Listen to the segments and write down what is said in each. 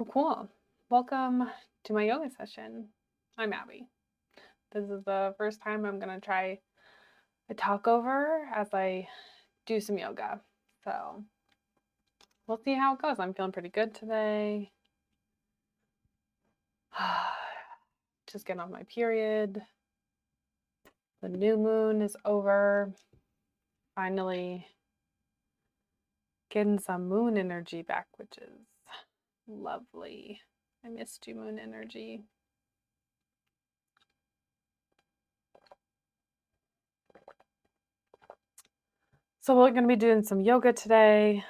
Cool. Welcome to my yoga session. I'm Abby. This is the first time I'm going to try a talkover as I do some yoga. So we'll see how it goes. I'm feeling pretty good today. Just getting off my period. The new moon is over. Finally getting some moon energy back, which is lovely. I missed you, moon energy. So we're going to be doing some yoga today.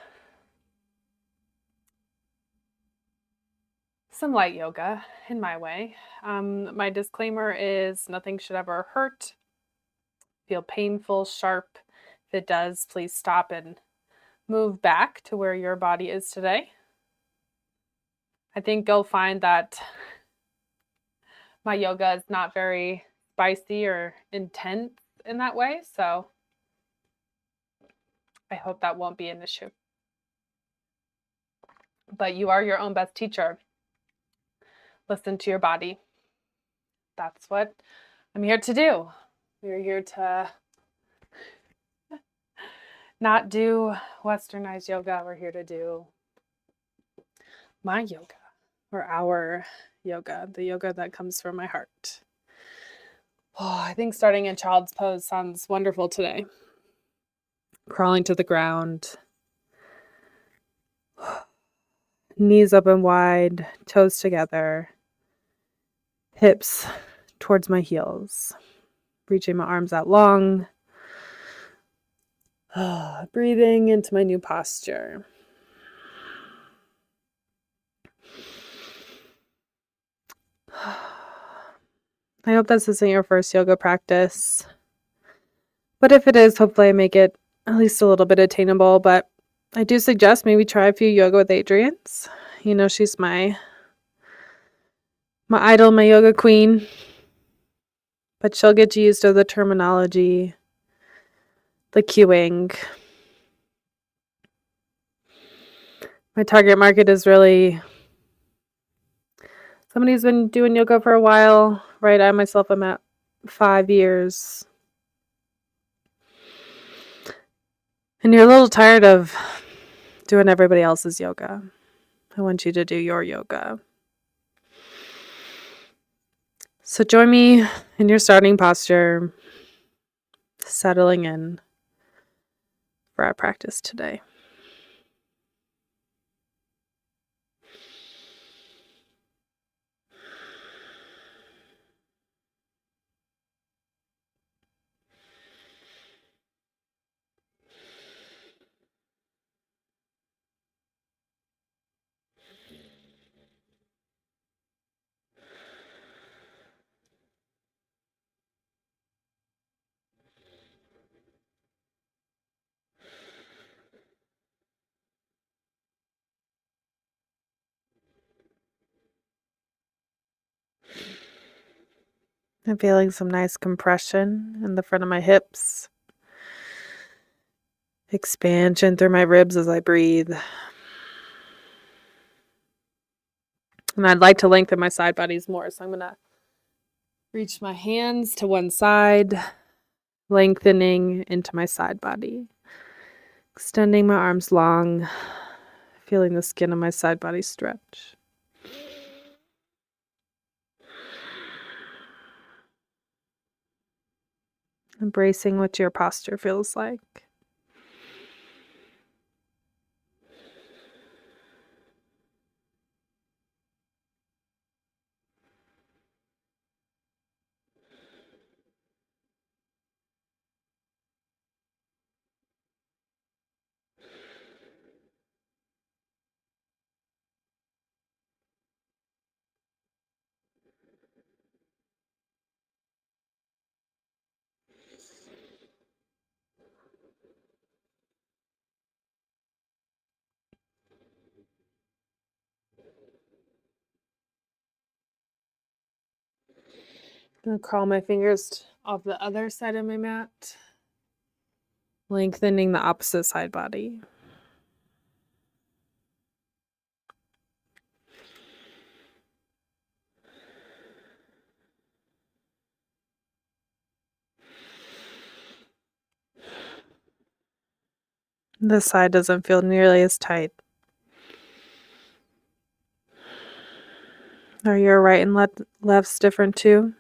Some light yoga in my way. My disclaimer is nothing should ever hurt, feel painful, sharp. If it does, please stop and move back to where your body is today. I think you'll find that my yoga is not very spicy or intense in that way, so I hope that won't be an issue. But you are your own best teacher. Listen to your body. That's what I'm here to do. We're here to not do westernized yoga. We're here to do my yoga, or our yoga, the yoga that comes from my heart. Oh, I think starting in child's pose sounds wonderful today. Crawling to the ground, knees up and wide, toes together, hips towards my heels, reaching my arms out long, breathing into my new posture. I hope this isn't your first yoga practice, but if it is, hopefully I make it at least a little bit attainable. But I do suggest maybe try a few yoga with Adrienne's. You know, she's my idol, my yoga queen, but she'll get used to the terminology, the cueing. My target market is really somebody who's been doing yoga for a while, right? I myself am at 5 years. And you're a little tired of doing everybody else's yoga. I want you to do your yoga. So join me in your starting posture, settling in for our practice today. I'm feeling some nice compression in the front of my hips. Expansion through my ribs as I breathe. And I'd like to lengthen my side bodies more, so I'm going to reach my hands to one side, lengthening into my side body. Extending my arms long, feeling the skin of my side body stretch. Embracing what your posture feels like. I'm going to crawl my fingers off the other side of my mat, lengthening the opposite side body. This side doesn't feel nearly as tight. Are your right and lefts different too?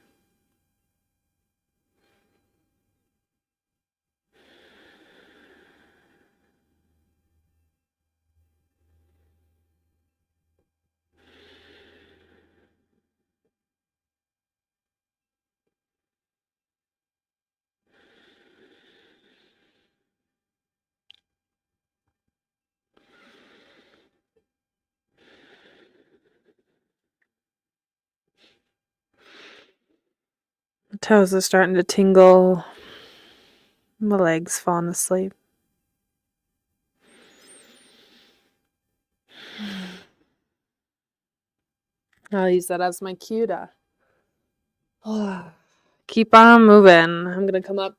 The toes are starting to tingle. My legs falling asleep. I'll use that as my cue to keep on moving. I'm going to come up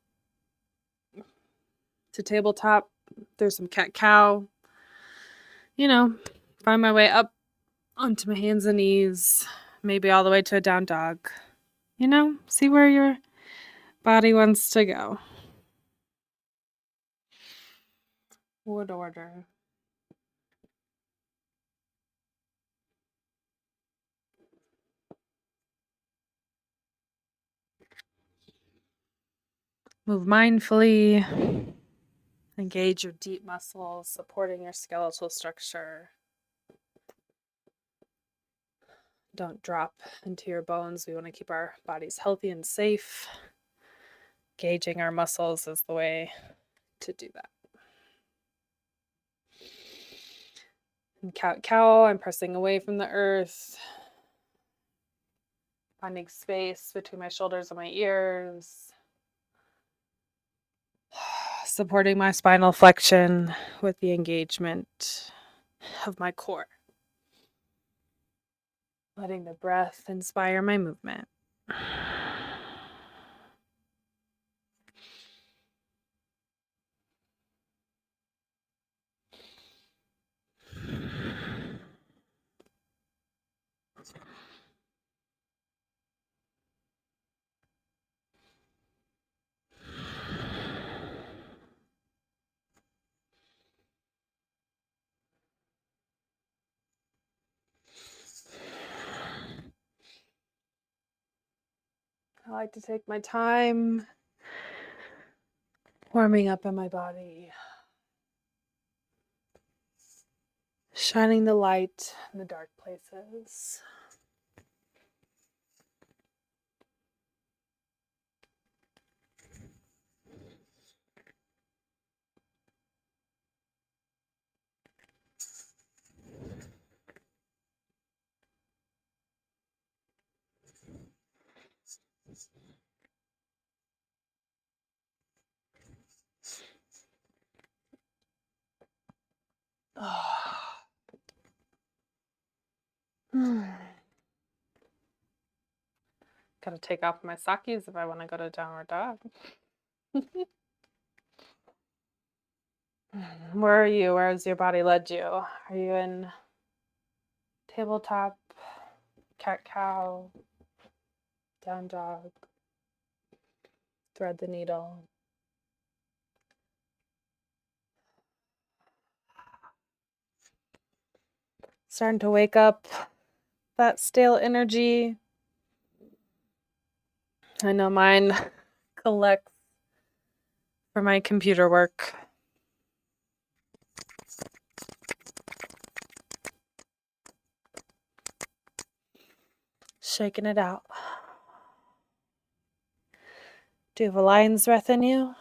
to tabletop. There's some cat-cow. Find my way up onto my hands and knees. Maybe all the way to a down dog. See where your body wants to go. What order? Move mindfully. Engage your deep muscles, supporting your skeletal structure. Don't drop into your bones. We want to keep our bodies healthy and safe. Engaging our muscles is the way to do that. And cat-cow, I'm pressing away from the earth. Finding space between my shoulders and my ears. Supporting my spinal flexion with the engagement of my core. Letting the breath inspire my movement. I like to take my time warming up in my body. Shining the light in the dark places. Gotta take off my sakis if I want to go to downward dog. Where are you? Where has your body led you? Are you in tabletop, cat-cow, down dog, thread the needle? Starting to wake up that stale energy. I know mine collects for my computer work. Shaking it out. Do you have a lion's breath in you?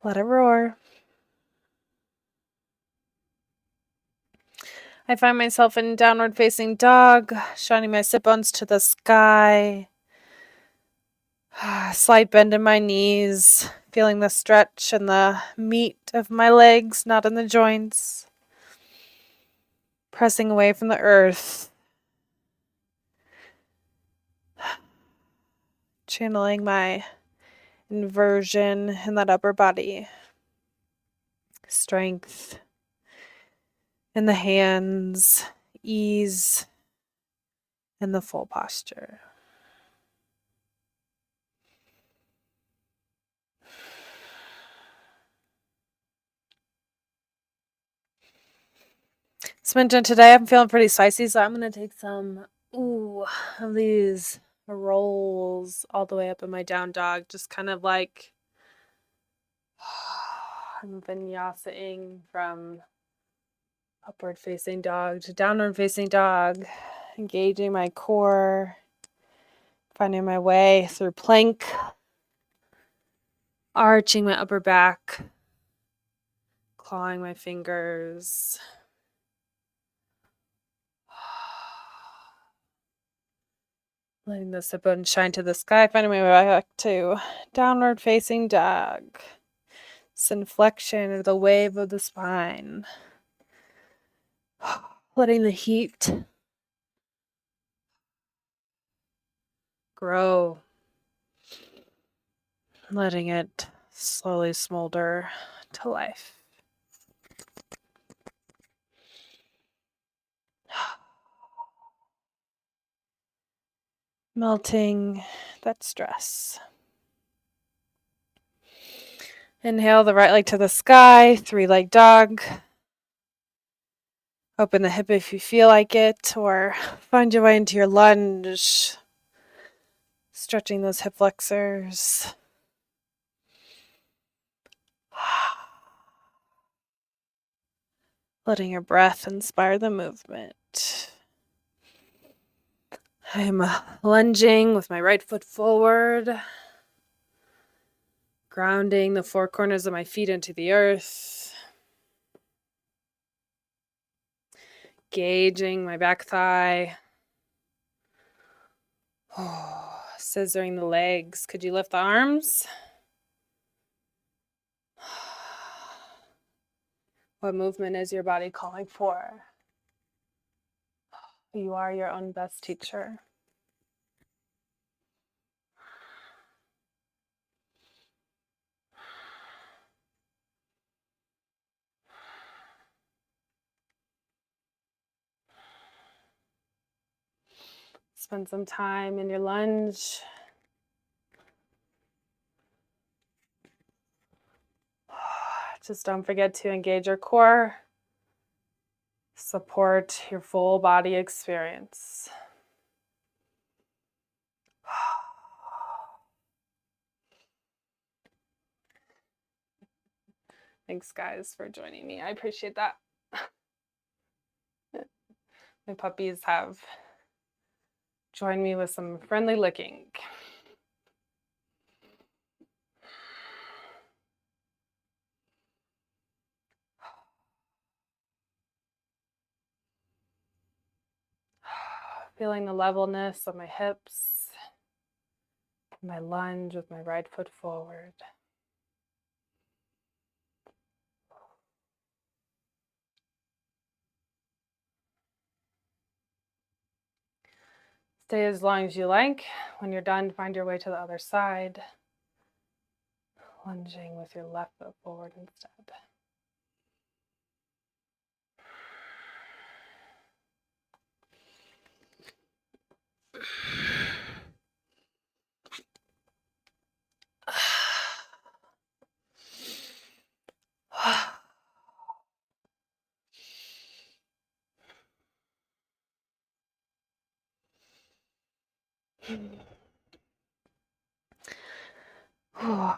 Let it roar. I find myself in downward facing dog, shining my sit bones to the sky. Slight bend in my knees, feeling the stretch and the meat of my legs, not in the joints. Pressing away from the earth. Channeling my inversion in that upper body. Strength in the hands, ease in the full posture. Sminton, today I'm feeling pretty spicy, so I'm going to take some of these rolls all the way up in my down dog, just kind of like I'm vinyasa-ing from upward facing dog to downward facing dog, engaging my core, finding my way through plank, arching my upper back, clawing my fingers. Letting the sit bone shine to the sky, finding my way back to downward facing dog. This inflection of the wave of the spine. Letting the heat grow. Letting it slowly smolder to life. Melting that stress. Inhale the right leg to the sky, 3-leg dog. Open the hip if you feel like it, or find your way into your lunge. Stretching those hip flexors. Letting your breath inspire the movement. I'm lunging with my right foot forward. Grounding the four corners of my feet into the earth. Gauging my back thigh. Scissoring the legs. Could you lift the arms? What movement is your body calling for? You are your own best teacher. Spend some time in your lunge. Just don't forget to engage your core. Support your full body experience. Thanks, guys, for joining me. I appreciate that. My puppies have joined me with some friendly licking. Feeling the levelness of my hips, my lunge with my right foot forward. Stay as long as you like. When you're done, find your way to the other side. Lunging with your left foot forward instead.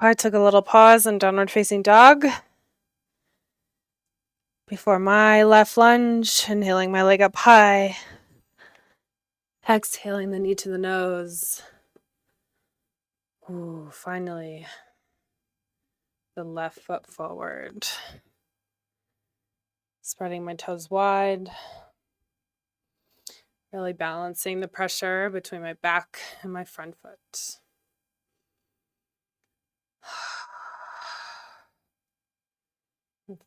I took a little pause in downward facing dog before my left lunge, inhaling my leg up high, exhaling the knee to the nose. Finally, the left foot forward. Spreading my toes wide. Really balancing the pressure between my back and my front foot.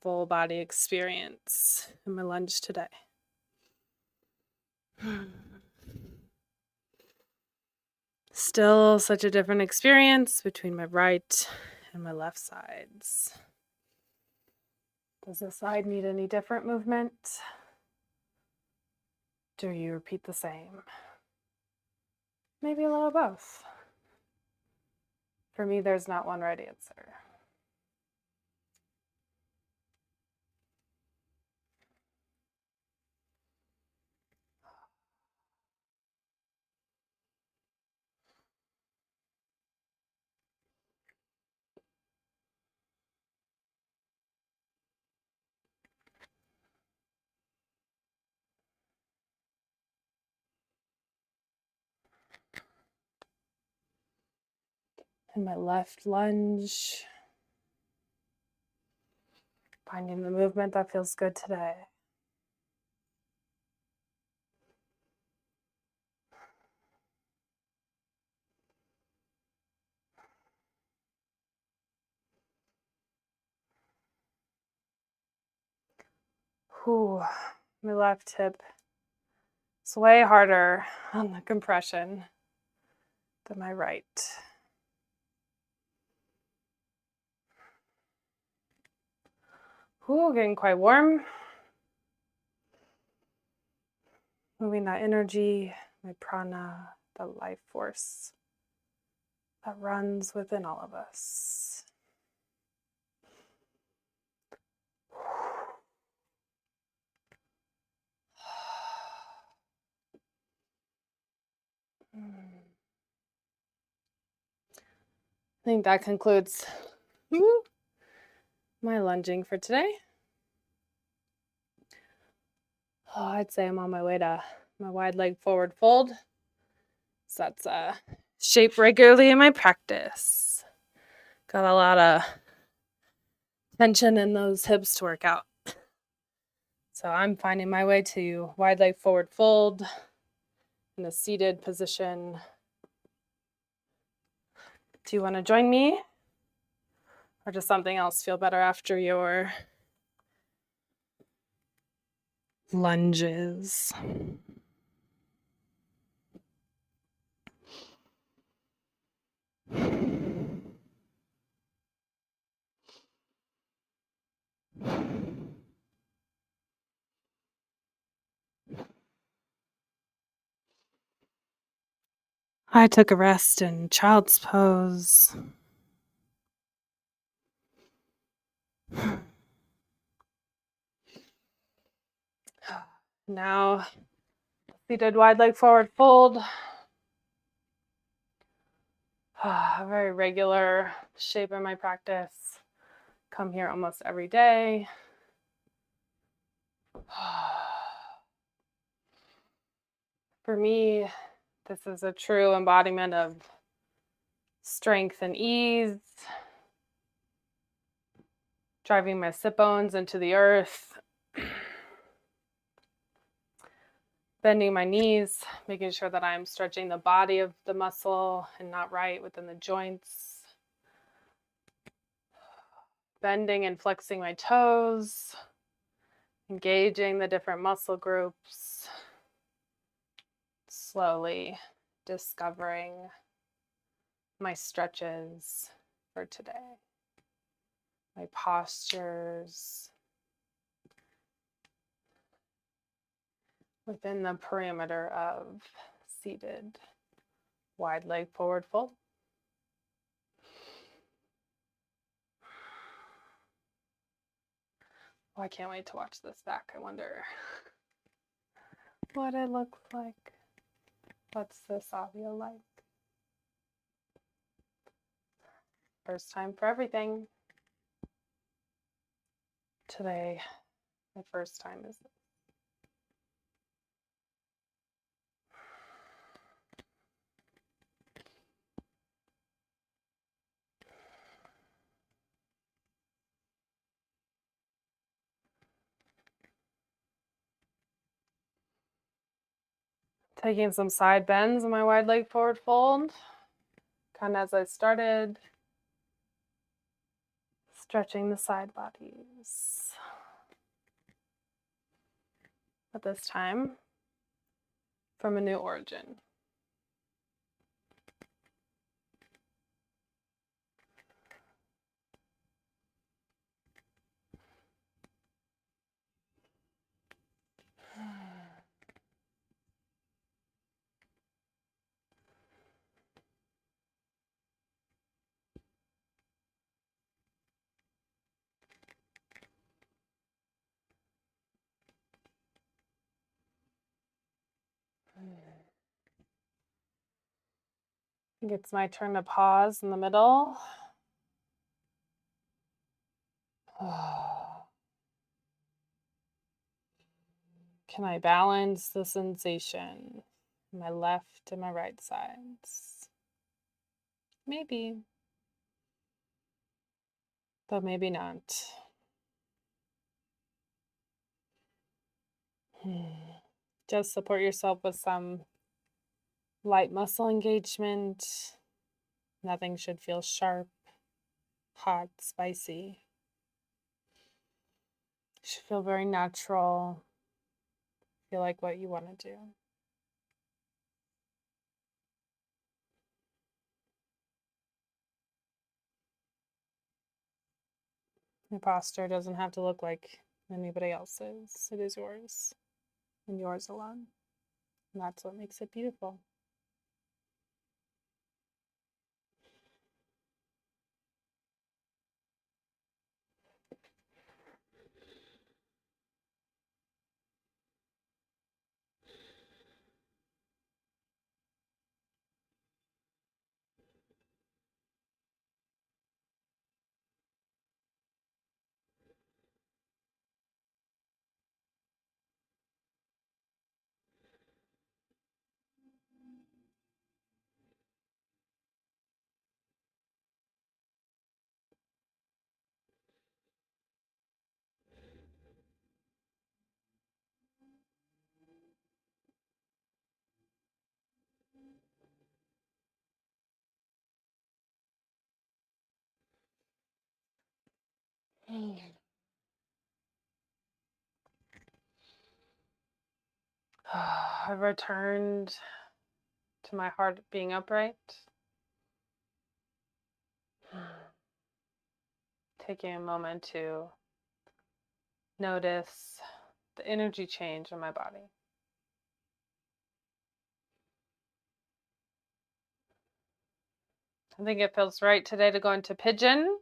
Full body experience in my lunge today. Still such a different experience between my right and my left sides. Does this side need any different movement? Do you repeat the same? maybe a little both. For me, there's not one right answer. And my left lunge. Finding the movement that feels good today. Whew, my left hip is way harder on the compression than my right. Whew, getting quite warm. Moving that energy, my prana, the life force that runs within all of us. I think that concludes my lunging for today. I'd say I'm on my way to my wide leg forward fold. So that's shape regularly in my practice. Got a lot of tension in those hips to work out. So I'm finding my way to wide leg forward fold in a seated position. Do you want to join me? Or does something else feel better after your lunges? I took a rest in child's pose. Now, seated wide leg forward fold. A very regular shape in my practice. Come here almost every day. For me, this is a true embodiment of strength and ease. Driving my sit bones into the earth. Bending my knees, making sure that I'm stretching the body of the muscle and not right within the joints. Bending and flexing my toes. Engaging the different muscle groups. Slowly discovering my stretches for today. My postures within the perimeter of seated wide leg forward fold. Oh, I can't wait to watch this back. I wonder what it looks like. What's this audio like? First time for everything. Today, my first time is this. Taking some side bends in my wide leg forward fold. Kind of as I started. Stretching the side bodies. But this time, from a new origin. think it's my turn to pause in the middle. Can I balance the sensation? My left and my right sides? Maybe, but maybe not. Just support yourself with some light muscle engagement. Nothing should feel sharp, hot, spicy. It should feel very natural. Feel like what you want to do. Your posture doesn't have to look like anybody else's. It is yours and yours alone. And that's what makes it beautiful. I've returned to my heart being upright. Taking a moment to notice the energy change in my body. I think it feels right today to go into pigeon.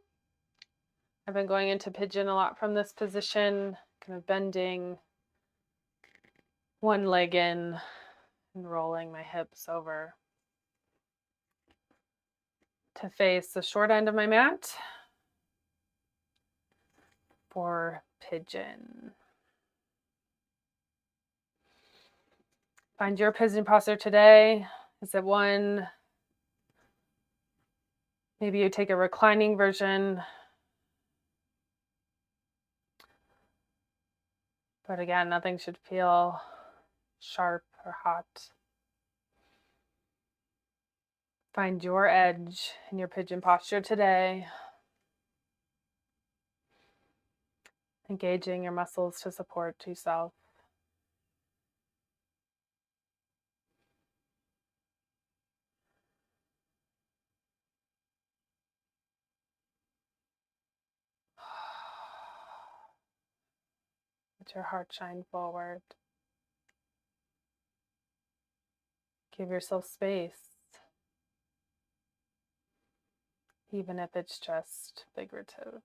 I've been going into pigeon a lot from this position, kind of bending one leg in and rolling my hips over to face the short end of my mat for pigeon. Find your pigeon posture today. Is it one? Maybe you take a reclining version. But again, nothing should feel sharp or hot. Find your edge in your pigeon posture today. Engaging your muscles to support yourself. Let your heart shine forward. Give yourself space, even if it's just figurative.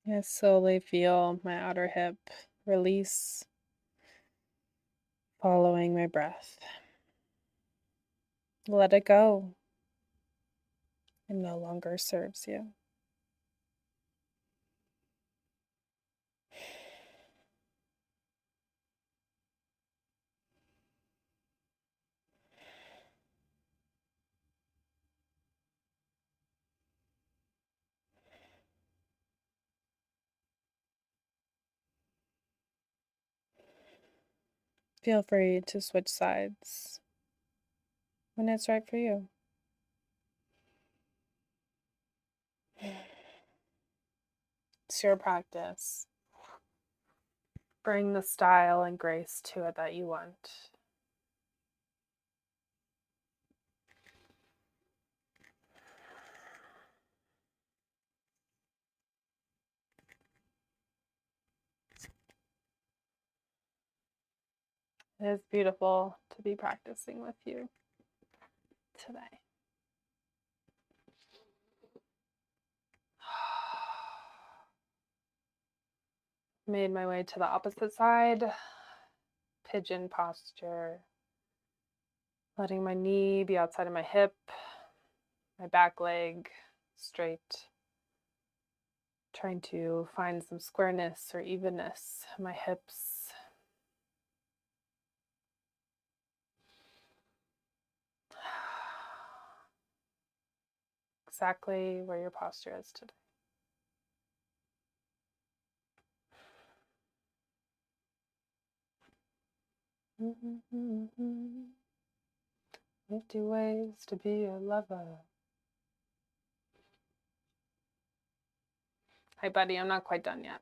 Yes, slowly feel my outer hip release, following my breath. Let it go. It no longer serves you. Feel free to switch sides when it's right for you. It's your practice. Bring the style and grace to it that you want. It is beautiful to be practicing with you today. Made my way to the opposite side. Pigeon posture. Letting my knee be outside of my hip. My back leg straight. Trying to find some squareness or evenness in my hips. Exactly where your posture is today. Mm-hmm. 50 ways to be a lover. Hi, buddy, I'm not quite done yet.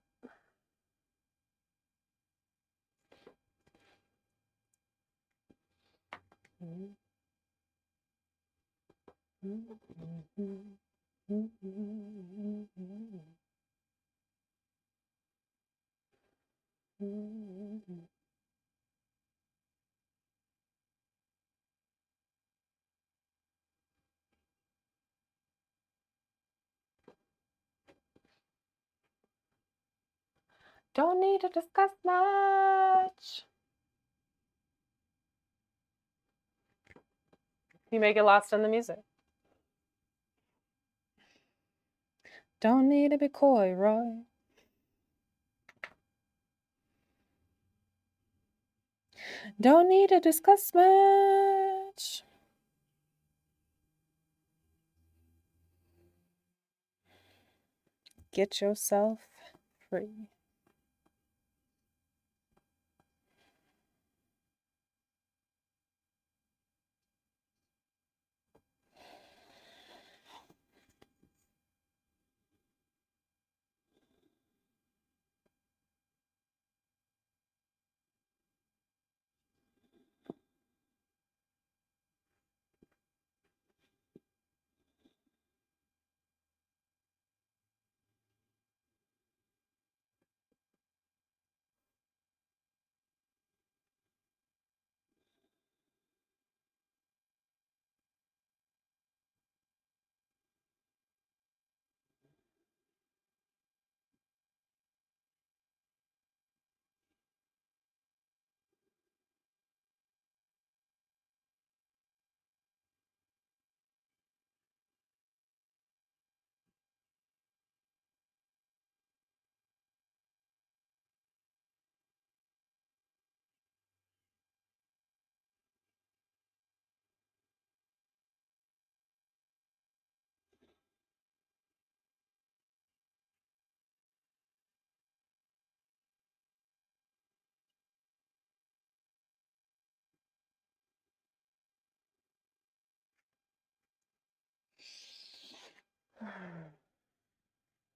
Don't need to discuss much. You may get lost in the music. Don't need to be coy, Roy. Don't need to discuss much. Get yourself free.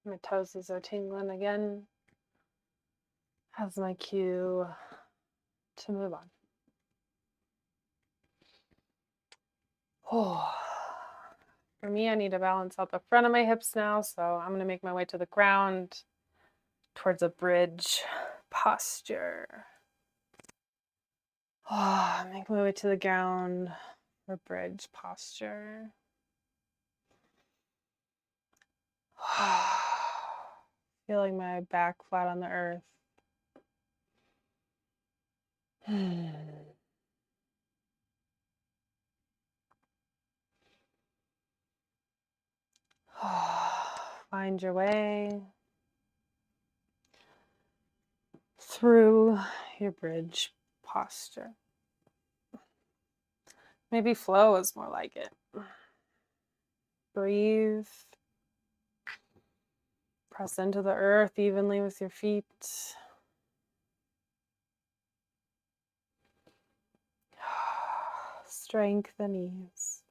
My toesies are tingling again. Has my cue to move on. Oh, for me, I need to balance out the front of my hips now, so I'm going to make my way to the ground towards a bridge posture. Oh, make my way to the ground for bridge posture. Feeling my back flat on the earth. Find your way through your bridge posture. Maybe flow is more like it. Breathe. Press into the earth evenly with your feet. strength and ease.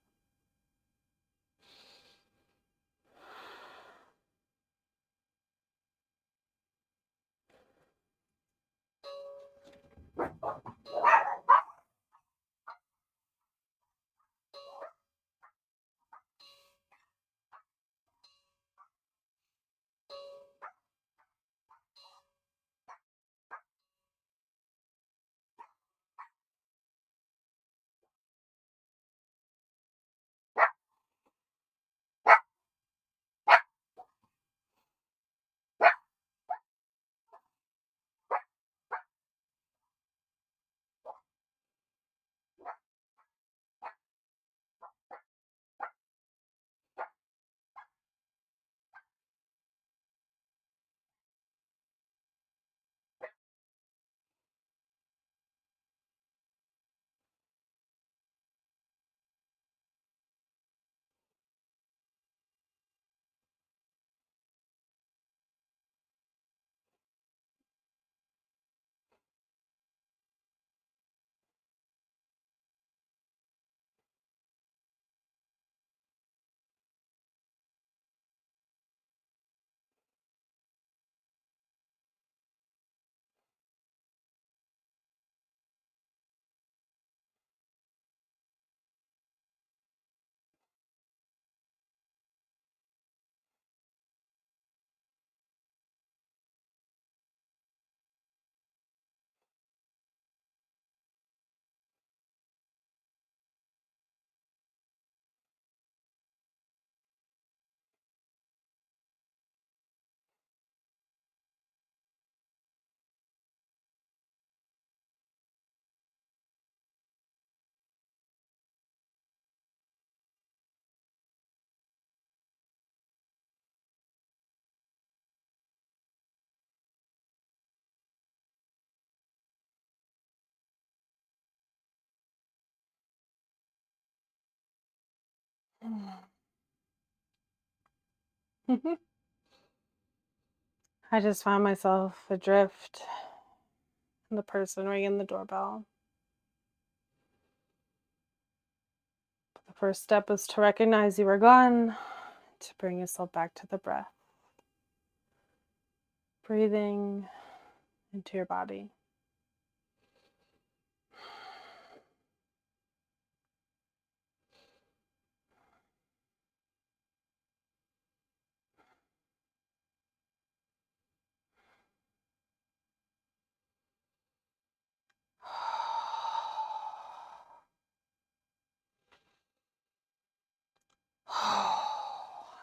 I just found myself adrift in the person ringing the doorbell. The first step is to recognize you were gone, to bring yourself back to the breath. Breathing into your body.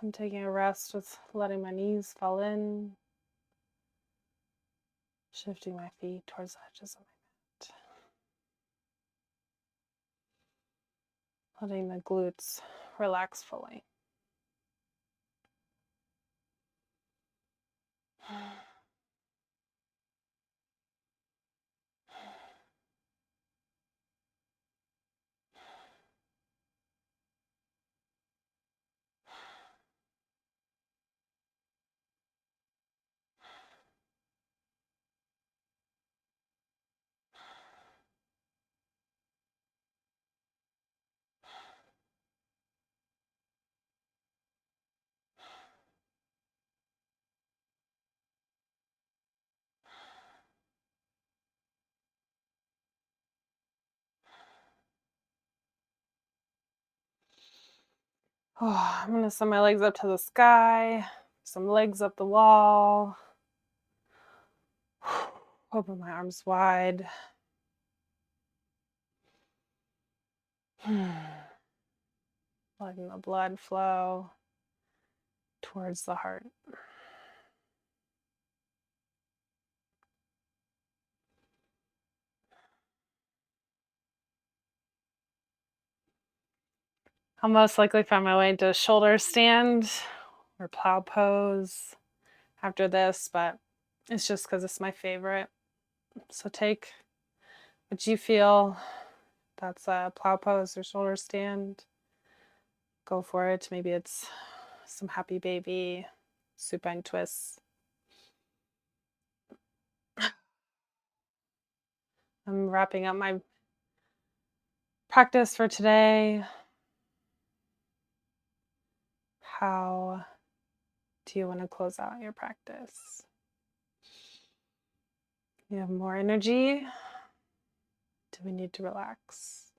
I'm taking a rest with letting my knees fall in, shifting my feet towards the edges of my mat, letting the glutes relax fully. I'm going to send my legs up to the sky, some legs up the wall. Open my arms wide. Letting the blood flow towards the heart. I'll most likely find my way into a shoulder stand or plow pose after this, but it's just because it's my favorite. So take what you feel. That's a plow pose or shoulder stand. Go for it. Maybe it's some happy baby, supine twists. I'm wrapping up my practice for today. How do you want to close out your practice? You have more energy? Do we need to relax?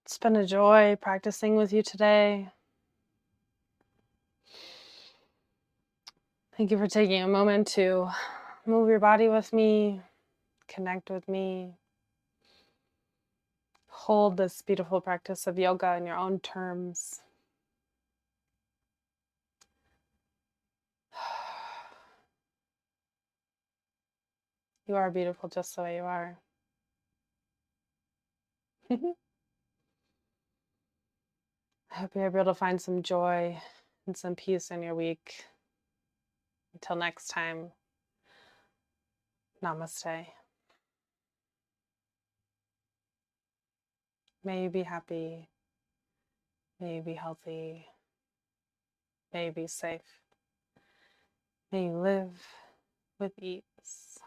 It's been a joy practicing with you today. Thank you for taking a moment to move your body with me, connect with me, hold this beautiful practice of yoga in your own terms. You are beautiful just the way you are. I hope you're able to find some joy and some peace in your week. Until next time, namaste. May you be happy. May you be healthy. May you be safe. May you live with ease.